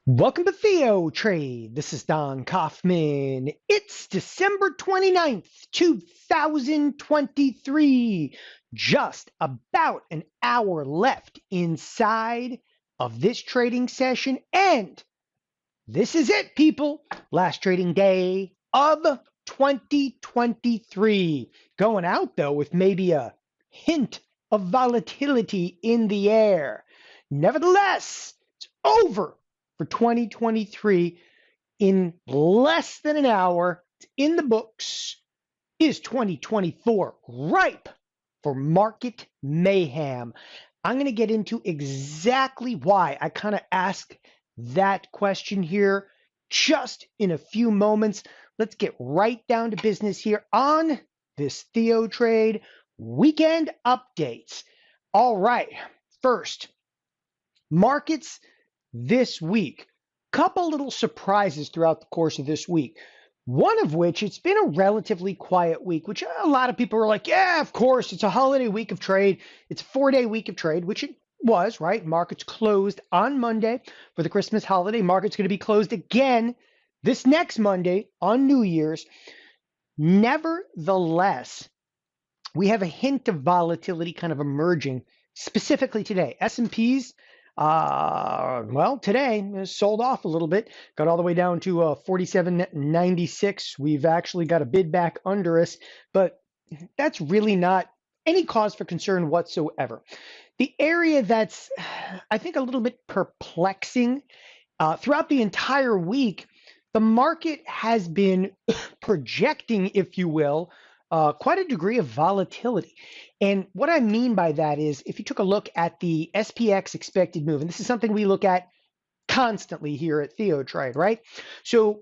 Welcome to TheoTRADE. This is Don Kaufman. It's December 29th, 2023. Just about an hour left inside of this trading session. And this is it, people. Last trading day of 2023. Going out, though, with maybe a hint of volatility in the air. Nevertheless, it's over for 2023 in less than an hour. It's in the books. Is 2024 ripe for market mayhem? I'm going to get into exactly why I kind of ask that question here just in a few moments. Let's get right down to business here on this TheoTRADE weekend updates. All right, first, markets this week. Couple little surprises throughout the course of this week. One of which, it's been a relatively quiet week, which a lot of people are like, yeah, of course, it's a holiday week of trade. It's a 4-day week of trade, which it was, right? Markets closed on Monday for the Christmas holiday. Market's going to be closed again this next Monday on New Year's. Nevertheless, we have a hint of volatility kind of emerging specifically today. S&Ps, well, today is sold off a little bit, got all the way down to 47.96. We've actually got a bid back under us, but that's really not any cause for concern whatsoever. The area that's, I think, a little bit perplexing throughout the entire week, the market has been projecting, if you will, quite a degree of volatility. And what I mean by that is if you took a look at the SPX expected move, and this is something we look at constantly here at TheoTRADE, right? So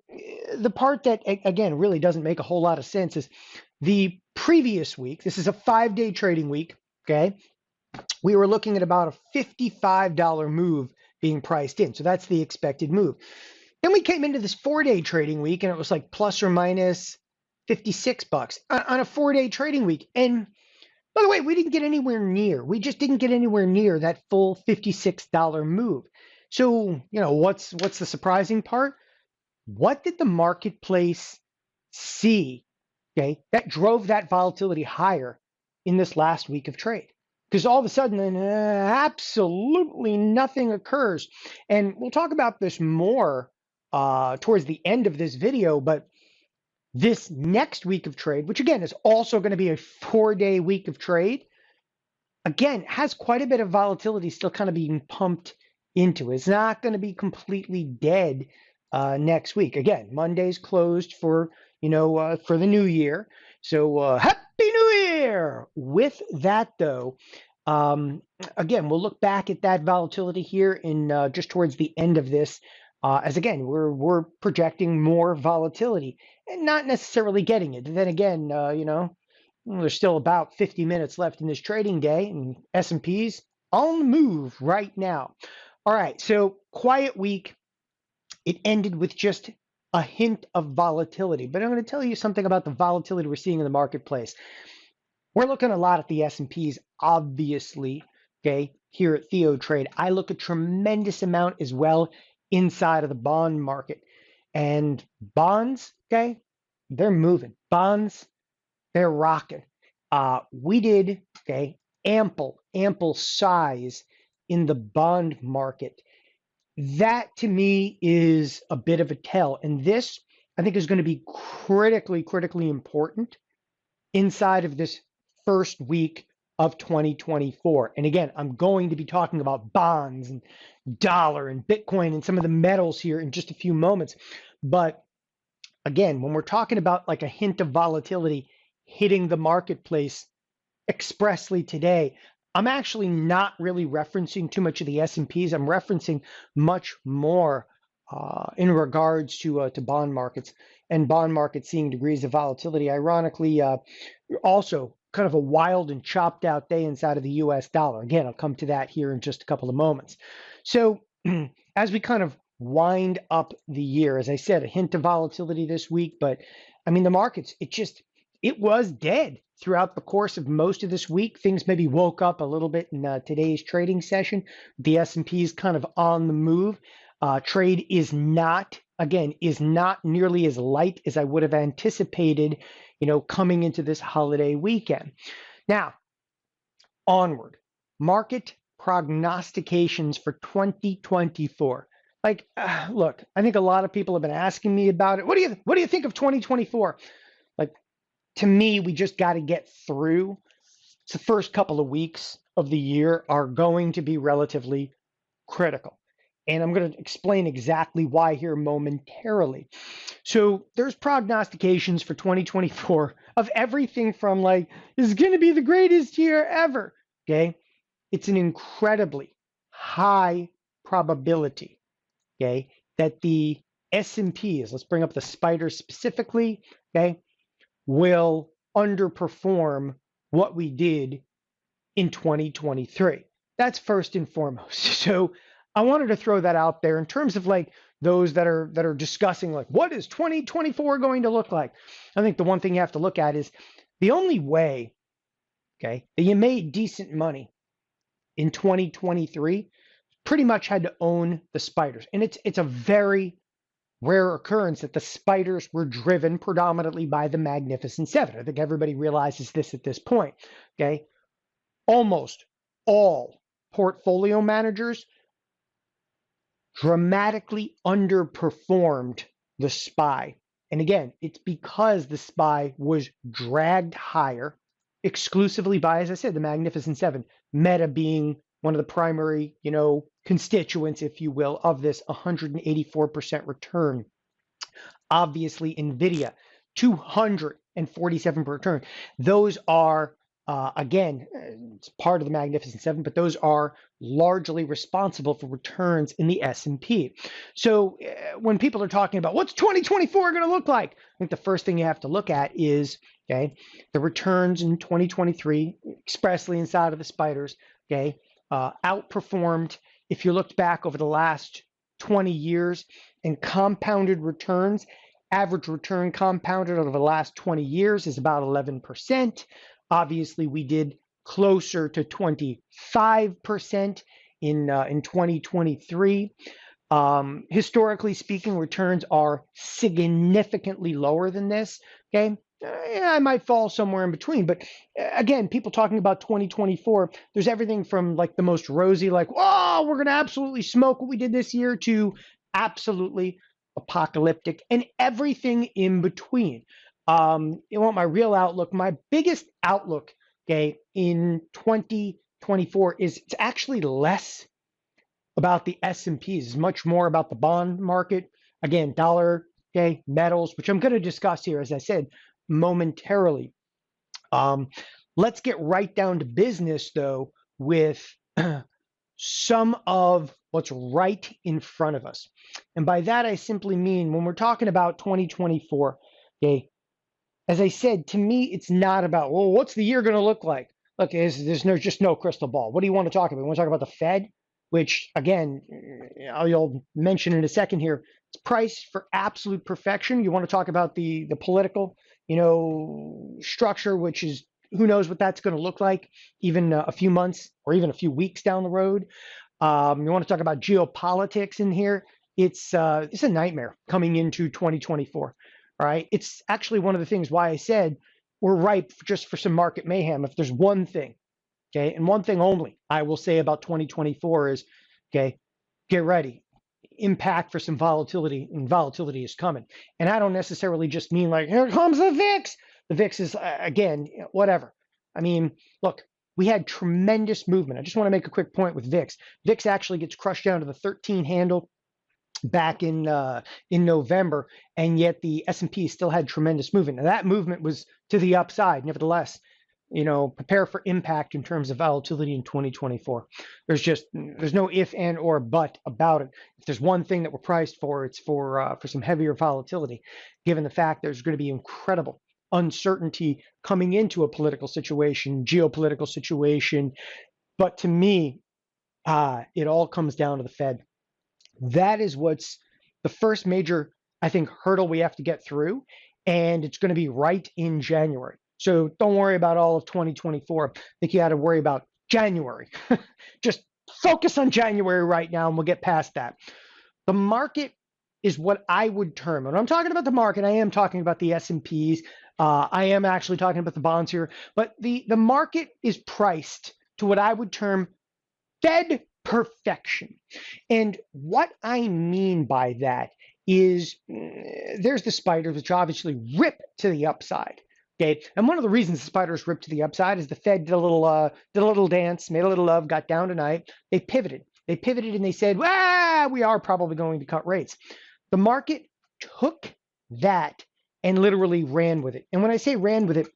the part that, again, really doesn't make a whole lot of sense is the previous week. This is a 5-day trading week, okay? We were looking at about a $55 move being priced in. So that's the expected move. Then we came into this 4-day trading week and it was like plus or minus $56 on a 4-day trading week. And by the way, we didn't get anywhere near. We just didn't get anywhere near that full $56 move. So, what's the surprising part? What did the marketplace see, okay, that drove that volatility higher in this last week of trade? Because all of a sudden, absolutely nothing occurs. And we'll talk about this more towards the end of this video, but this next week of trade, which again is also going to be a 4-day week of trade, again, has quite a bit of volatility still kind of being pumped into it. It's not going to be completely dead next week. Again, Monday's closed for the new year. So Happy New Year! With that, though, again, we'll look back at that volatility here in just towards the end of this. As again, we're projecting more volatility and not necessarily getting it. And then again, there's still about 50 minutes left in this trading day, and S&P's on the move right now. All right, so quiet week. It ended with just a hint of volatility, but I'm going to tell you something about the volatility we're seeing in the marketplace. We're looking a lot at the S&Ps, obviously, okay, here at TheoTRADE. I look a tremendous amount as well inside of the bond market. And bonds, okay, they're moving. Bonds, they're rocking. We did, okay, ample size in the bond market. That to me is a bit of a tell. And this, I think, is going to be critically important inside of this first week of 2024. And again, I'm going to be talking about bonds and dollar and Bitcoin and some of the metals here in just a few moments. But again, when we're talking about like a hint of volatility hitting the marketplace expressly today, I'm actually not really referencing too much of the S&Ps. I'm referencing much more in regards to bond markets, and bond markets seeing degrees of volatility. Ironically, also kind of a wild and chopped out day inside of the US dollar. Again, I'll come to that here in just a couple of moments. So as we kind of wind up the year, as I said, a hint of volatility this week, but I mean, the markets, it was dead throughout the course of most of this week. Things maybe woke up a little bit in today's trading session. The S&P is kind of on the move. Trade is not, again, is not nearly as light as I would have anticipated, coming into this holiday weekend. Now, onward, market prognostications for 2024. Look, I think a lot of people have been asking me about it. What do you think of 2024? Like, to me, we just got to get through. The first couple of weeks of the year are going to be relatively critical. And I'm going to explain exactly why here momentarily. So there's prognostications for 2024 of everything from like, this is going to be the greatest year ever. Okay. It's an incredibly high probability, okay, that the S&Ps, let's bring up the spiders specifically, okay, will underperform what we did in 2023. That's first and foremost. So I wanted to throw that out there in terms of like those that are discussing like what is 2024 going to look like. I think the one thing you have to look at is the only way, okay, that you made decent money in 2023 pretty much had to own the spiders. And it's a very rare occurrence that the spiders were driven predominantly by the Magnificent Seven. I think everybody realizes this at this point, okay? Almost all portfolio managers dramatically underperformed the SPY. And again, it's because the SPY was dragged higher exclusively by, as I said, the Magnificent Seven, Meta being one of the primary, constituents, if you will, of this 184% return. Obviously, NVIDIA, 247% return. Those are, again, it's part of the Magnificent Seven, but those are largely responsible for returns in the S&P. So when people are talking about what's 2024 going to look like, I think the first thing you have to look at is, okay, the returns in 2023, expressly inside of the spiders, okay, outperformed. If you looked back over the last 20 years and compounded returns, average return compounded over the last 20 years is about 11%. Obviously, we did closer to 25% in 2023. Historically speaking, returns are significantly lower than this. Okay. I might fall somewhere in between, but again, people talking about 2024, there's everything from like the most rosy, like, oh, we're going to absolutely smoke what we did this year, to absolutely apocalyptic and everything in between. You want my real outlook? My biggest outlook, okay, in 2024 is it's actually less about the S&Ps, it's much more about the bond market. Again, dollar, okay, metals, which I'm going to discuss here, as I said, momentarily. Let's get right down to business, though, with some of what's right in front of us. And by that, I simply mean when we're talking about 2024, okay, as I said, to me, it's not about, well, what's the year going to look like? Look, there's just no crystal ball. What do you want to talk about? You want to talk about the Fed, which, again, you'll mention in a second here, it's priced for absolute perfection. You want to talk about the political, structure, which is, who knows what that's going to look like even a few months or even a few weeks down the road. You want to talk about geopolitics in here. It's a nightmare coming into 2024. All right. It's actually one of the things why I said we're ripe just for some market mayhem. If there's one thing, okay, and one thing only I will say about 2024 is, okay, get ready. Impact for some volatility, and volatility is coming. And I don't necessarily just mean like, here comes the VIX. The VIX is, again, whatever. I mean, look, we had tremendous movement. I just want to make a quick point with VIX. VIX actually gets crushed down to the 13 handle back in November, and yet the S&P still had tremendous movement. Now, that movement was to the upside. Nevertheless, prepare for impact in terms of volatility in 2024. There's no if and or but about it. If there's one thing that we're priced for, it's for some heavier volatility, given the fact there's going to be incredible uncertainty coming into a political situation, geopolitical situation. But to me, it all comes down to the Fed. That is what's the first major, I think, hurdle we have to get through. And it's going to be right in January. So don't worry about all of 2024. I think you got to worry about January. Just focus on January right now, and we'll get past that. The market is what I would term, when I'm talking about the market, I am talking about the S&Ps. I am actually talking about the bonds here, but the market is priced to what I would term Fed perfection. And what I mean by that is there's the spiders, which obviously rip to the upside. Okay, and one of the reasons the spiders rip to the upside is the Fed did a little dance, made a little love, got down tonight. They pivoted. They pivoted and they said, "Well, we are probably going to cut rates." The market took that and literally ran with it. And when I say ran with it,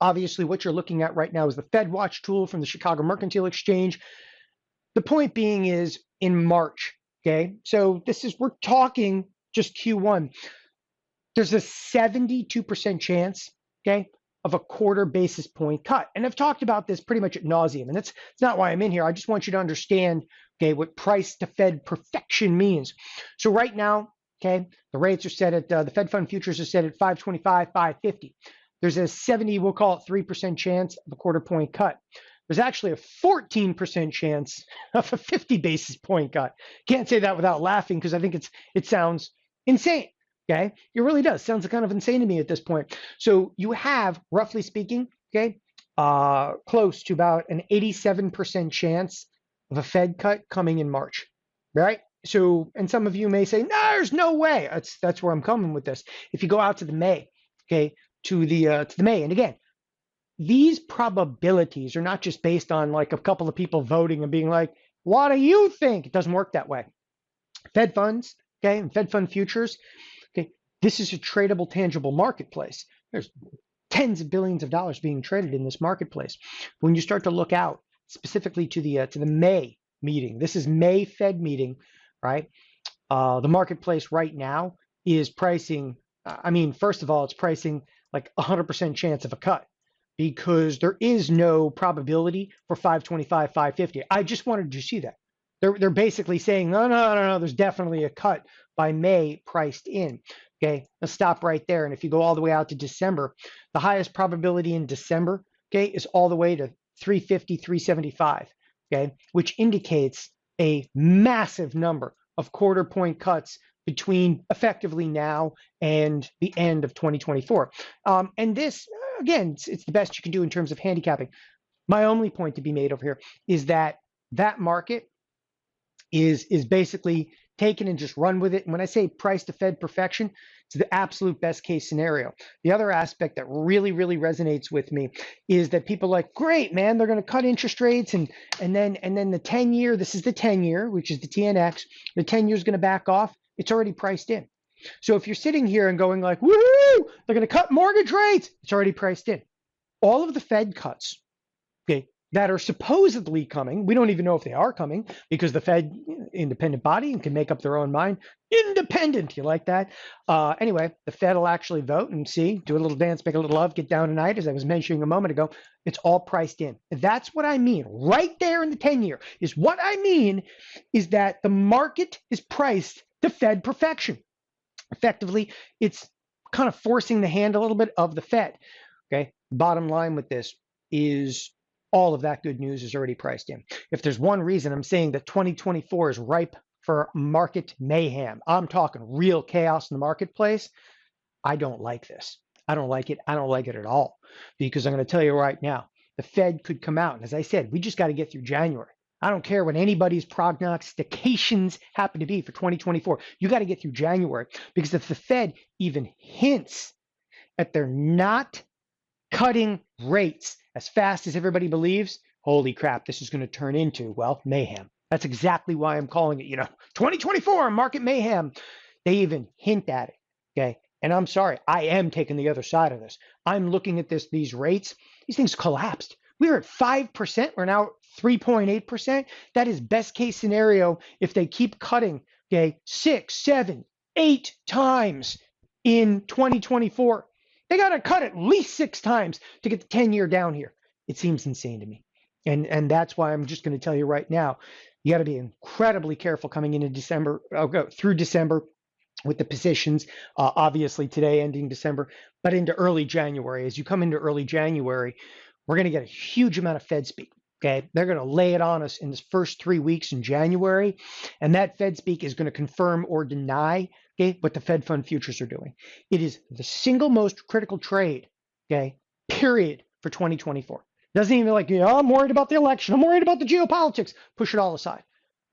obviously what you're looking at right now is the Fed Watch tool from the Chicago Mercantile Exchange. The point being is in March, okay? So we're talking just Q1. There's a 72% chance, okay, of a quarter basis point cut. And I've talked about this pretty much ad nauseum, and that's not why I'm in here. I just want you to understand, okay, what price to Fed perfection means. So right now, okay, the rates are set at, the Fed fund futures are set at 525, 550. There's a 70, we'll call it 3% chance of a quarter point cut. There's actually a 14% chance of a 50 basis point cut. Can't say that without laughing because I think it sounds insane. Okay, it really does. Sounds kind of insane to me at this point. So you have, roughly speaking, okay, close to about an 87% chance of a Fed cut coming in March, right? So, and some of you may say, no, there's no way. That's where I'm coming with this. If you go out to the May, okay, to the May, and again, these probabilities are not just based on like a couple of people voting and being like, what do you think? It doesn't work that way. Fed funds, okay, and Fed fund futures, okay, this is a tradable, tangible marketplace. There's tens of billions of dollars being traded in this marketplace. When you start to look out specifically to the May meeting, this is May Fed meeting, right? The marketplace right now is pricing, first of all, it's pricing like 100% chance of a cut, because there is no probability for 525, 550. I just wanted you to see that. They're basically saying, no, there's definitely a cut by May priced in. Okay, let's stop right there. And if you go all the way out to December, the highest probability in December, okay, is all the way to 350, 375, okay, which indicates a massive number of quarter point cuts between effectively now and the end of 2024. And this, again, it's the best you can do in terms of handicapping. My only point to be made over here is that market is basically taken and just run with it. And when I say price to Fed perfection, it's the absolute best case scenario. The other aspect that really, really resonates with me is that people are like, great, man, they're going to cut interest rates. And then the 10-year, this is the 10-year, which is the TNX, the 10-year is going to back off. It's already priced in. So if you're sitting here and going like, woohoo, they're going to cut mortgage rates, it's already priced in. All of the Fed cuts, okay, that are supposedly coming, we don't even know if they are coming, because the Fed, independent body, and can make up their own mind. Independent, you like that? Anyway, the Fed will actually vote and see, do a little dance, make a little love, get down tonight, as I was mentioning a moment ago. It's all priced in. That's what I mean. Right there in the 10-year is what I mean, is that the market is priced to Fed perfection. Effectively, it's kind of forcing the hand a little bit of the Fed. Okay. Bottom line with this is all of that good news is already priced in. If there's one reason I'm saying that 2024 is ripe for market mayhem, I'm talking real chaos in the marketplace, I don't like this. I don't like it. I don't like it at all, because I'm going to tell you right now, the Fed could come out. And as I said, we just got to get through January. I don't care what anybody's prognostications happen to be for 2024. You got to get through January, because if the Fed even hints at they're not cutting rates as fast as everybody believes, holy crap, this is going to turn into, well, mayhem. That's exactly why I'm calling it, 2024 market mayhem. They even hint at it, okay? And I'm sorry, I am taking the other side of this. I'm looking at these rates. These things collapsed. We were at 5%. We're now at 3.8%. That is best case scenario if they keep cutting, okay, 6, 7, 8 times in 2024. They got to cut at least 6 times to get the 10-year down here. It seems insane to me. And that's why I'm just going to tell you right now, you got to be incredibly careful coming into December, through December with the positions, obviously today ending December, but into early January. As you come into early January, we're going to get a huge amount of Fed speak. Okay, they're going to lay it on us in this first 3 weeks in January, and that Fed speak is going to confirm or deny, okay, what the Fed fund futures are doing. It is the single most critical trade, okay, period, for 2024. Doesn't even like, I'm worried about the election, I'm worried about the geopolitics. Push it all aside.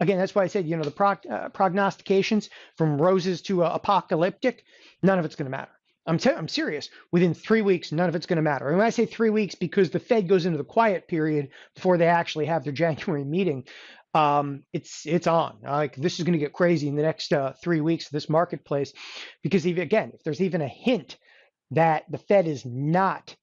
Again, that's why I said, the prognostications from roses to apocalyptic, none of it's going to matter. I'm serious. Within 3 weeks, none of it's going to matter. And when I say 3 weeks, because the Fed goes into the quiet period before they actually have their January meeting, it's on. Like, this is going to get crazy in the next 3 weeks of this marketplace, because if there's even a hint that the Fed is not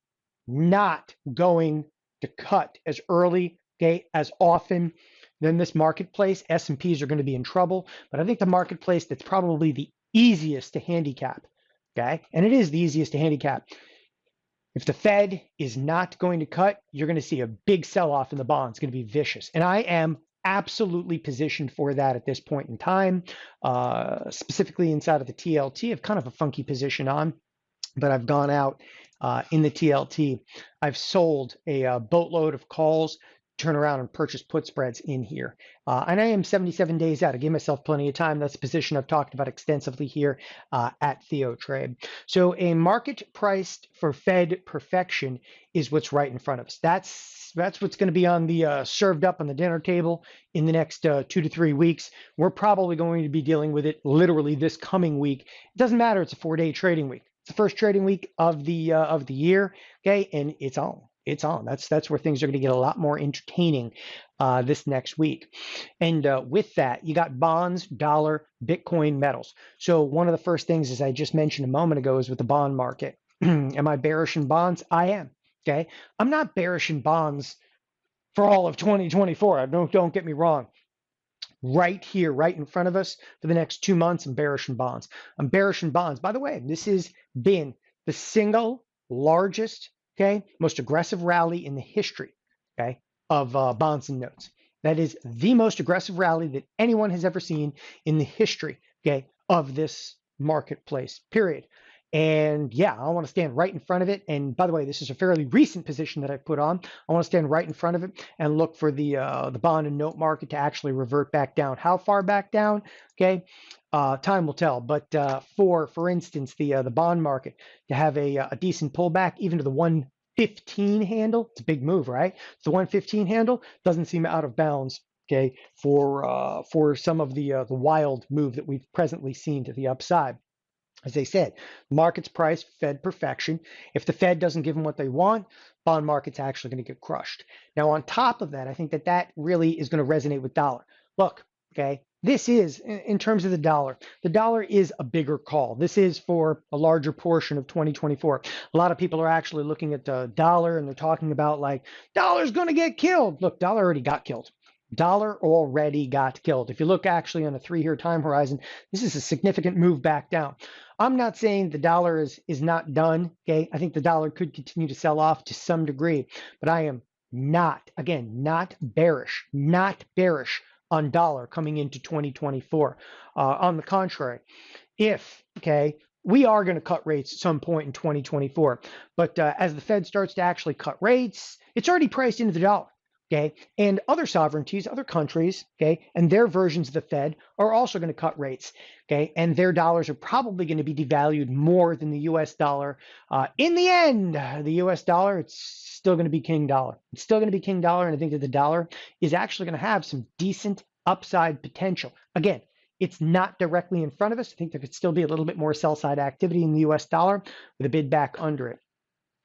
going to cut as early, okay, as often, then this marketplace, S&Ps are going to be in trouble. But I think the marketplace that's probably the easiest to handicap, okay, and it is the easiest to handicap. If the Fed is not going to cut, you're going to see a big sell-off in the bonds. It's going to be vicious. And I am absolutely positioned for that at this point in time, specifically inside of the TLT. I have kind of a funky position on, but I've gone out in the TLT. I've sold a boatload of calls, turn around and purchase put spreads in here. And I am 77 days out. I gave myself plenty of time. That's a position I've talked about extensively here at TheoTRADE. So a market priced for Fed perfection is what's right in front of us. That's what's going to be on the served up on the dinner table in the next 2 to 3 weeks. We're probably going to be dealing with it literally this coming week. It doesn't matter. It's a 4-day trading week. It's the first trading week of the year, okay, and it's on. It's on. That's where things are going to get a lot more entertaining this next week. And with that, you got bonds, dollar, Bitcoin, metals. So one of the first things, as I just mentioned a moment ago, is with the bond market. Am I bearish in bonds? I am. Okay, I'm not bearish in bonds for all of 2024. Don't get me wrong. Right here, right in front of us for the next 2 months, I'm bearish in bonds. I'm bearish in bonds. By the way, this has been the single largest, okay, most aggressive rally in the history, okay, of bonds and notes. That is the most aggressive rally that anyone has ever seen in the history, okay, of this marketplace, period. And yeah, I want to stand right in front of it. And by the way, this is a fairly recent position that I put on. I want to stand right in front of it and look for the bond and note market to actually revert back down. How far back down? Okay, time will tell. But for instance, the bond market to have a decent pullback, even to the 115 handle, it's a big move, right? The 115 handle doesn't seem out of bounds. Okay, for some of the wild move that we've presently seen to the upside. As I said, market's price, Fed perfection. If the Fed doesn't give them what they want, bond market's actually going to get crushed. Now, on top of that, I think that really is going to resonate with dollar. Look, okay, this is, in terms of the dollar is a bigger call. This is for a larger portion of 2024. A lot of people are actually looking at the dollar and they're talking about like, dollar's going to get killed. Look, dollar already got killed. Dollar already got killed. If you look actually on a 3-year time horizon, this is a significant move back down. I'm not saying the dollar is not done, okay? I think the dollar could continue to sell off to some degree, but I am not bearish on dollar coming into 2024. On the contrary, we are going to cut rates at some point in 2024, but as the Fed starts to actually cut rates, it's already priced into the dollar. Okay, and other sovereignties, other countries, okay, and their versions of the Fed are also going to cut rates, okay, and their dollars are probably going to be devalued more than the U.S. dollar. In the end, the U.S. dollar, it's still going to be king dollar. It's still going to be king dollar, and I think that the dollar is actually going to have some decent upside potential. Again, it's not directly in front of us. I think there could still be a little bit more sell-side activity in the U.S. dollar with a bid back under it.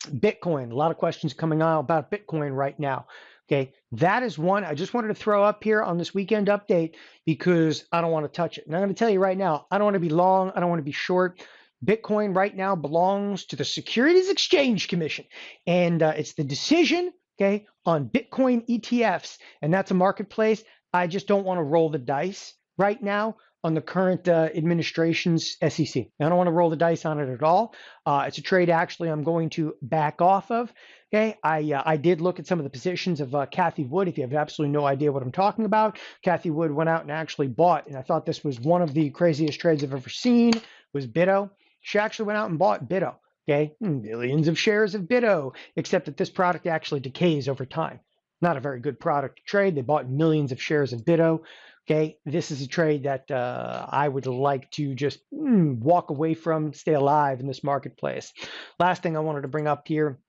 Bitcoin, a lot of questions coming out about Bitcoin right now. Okay, that is one I just wanted to throw up here on this weekend update because I don't want to touch it. And I'm going to tell you right now, I don't want to be long. I don't want to be short. Bitcoin right now belongs to the Securities Exchange Commission. And it's the decision, okay, on Bitcoin ETFs. And that's a marketplace. I just don't want to roll the dice right now on the current administration's SEC. I don't want to roll the dice on it at all. It's a trade actually I'm going to back off of. Okay, I did look at some of the positions of Cathie Wood. If you have absolutely no idea what I'm talking about, Cathie Wood went out and actually bought, and I thought this was one of the craziest trades I've ever seen, was BITO. She actually went out and bought BITO. Okay, millions of shares of BITO, except that this product actually decays over time. Not a very good product to trade. They bought millions of shares of Ditto. Okay, this is a trade that I would like to just walk away from, stay alive in this marketplace. Last thing I wanted to bring up here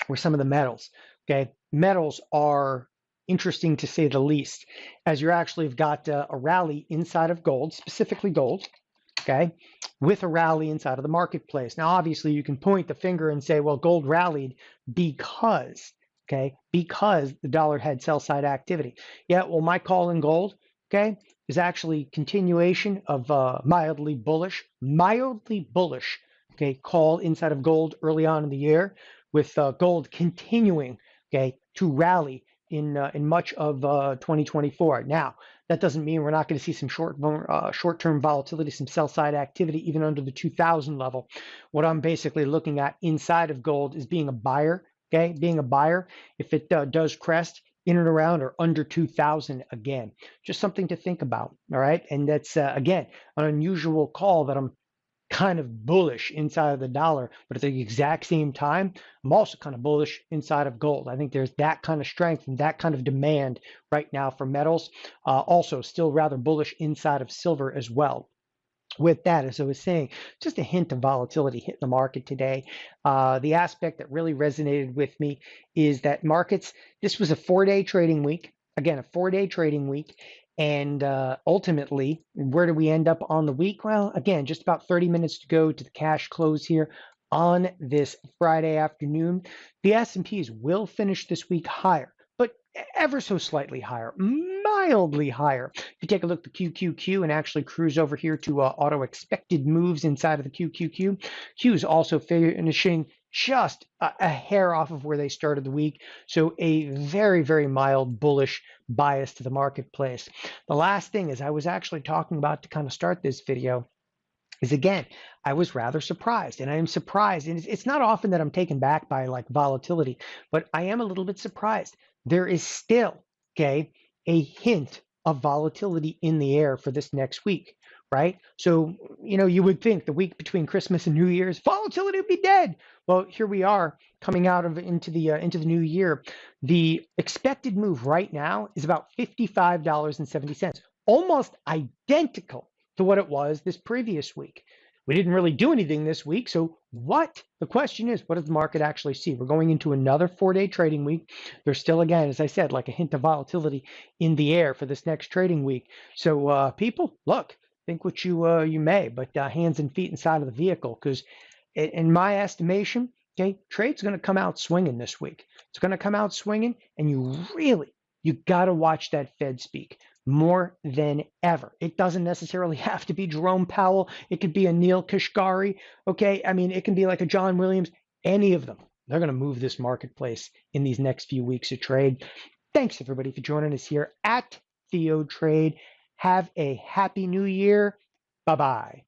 were some of the metals. Okay, metals are interesting to say the least, as you actually have got a rally inside of gold, specifically gold. Okay, with a rally inside of the marketplace. Now, obviously, you can point the finger and say, well, gold rallied because, okay, because the dollar had sell side activity. Yeah, well, my call in gold, okay, is actually continuation of mildly bullish, okay, call inside of gold early on in the year, with gold continuing, okay, to rally in much of 2024. Now, that doesn't mean we're not going to see some short-term volatility, some sell-side activity, even under the 2,000 level. What I'm basically looking at inside of gold is being a buyer. Okay, being a buyer, if it does crest in and around or under 2,000 again, just something to think about. All right, and that's again an unusual call that I'm kind of bullish inside of the dollar, but at the exact same time, I'm also kind of bullish inside of gold. I think there's that kind of strength and that kind of demand right now for metals. Also, still rather bullish inside of silver as well. With that, as I was saying, just a hint of volatility hitting the market today. The aspect that really resonated with me is that markets, this was a 4-day trading week. Again, a 4-day trading week. And ultimately, where do we end up on the week? Well, again, just about 30 minutes to go to the cash close here on this Friday afternoon. The S&Ps will finish this week higher, but ever so slightly higher, mildly higher. If you take a look at the QQQ and actually cruise over here to auto expected moves inside of the QQQ, Q is also finishing just a hair off of where they started the week. So a very, very mild bullish bias to the marketplace. The last thing is I was actually talking about to kind of start this video is, again, I was rather surprised, and I am surprised, and it's not often that I'm taken back by like volatility, but I am a little bit surprised. There is still, okay, a hint of volatility in the air for this next week, right? So, you would think the week between Christmas and New Year's, volatility would be dead. Well, here we are coming out of into the new year. The expected move right now is about $55.70, almost identical to what it was this previous week. We didn't really do anything this week, so what? The question is, what does the market actually see? We're going into another 4-day trading week. There's still, again, as I said, like a hint of volatility in the air for this next trading week. So people, look, think what you may, but hands and feet inside of the vehicle, because in my estimation, okay, trade's going to come out swinging this week. It's going to come out swinging, and you got to watch that Fed speak more than ever. It doesn't necessarily have to be Jerome Powell. It could be a Neil Kashkari. Okay, I mean, it can be like a John Williams. Any of them. They're going to move this marketplace in these next few weeks of trade. Thanks, everybody, for joining us here at TheoTRADE. Have a happy new year. Bye-bye.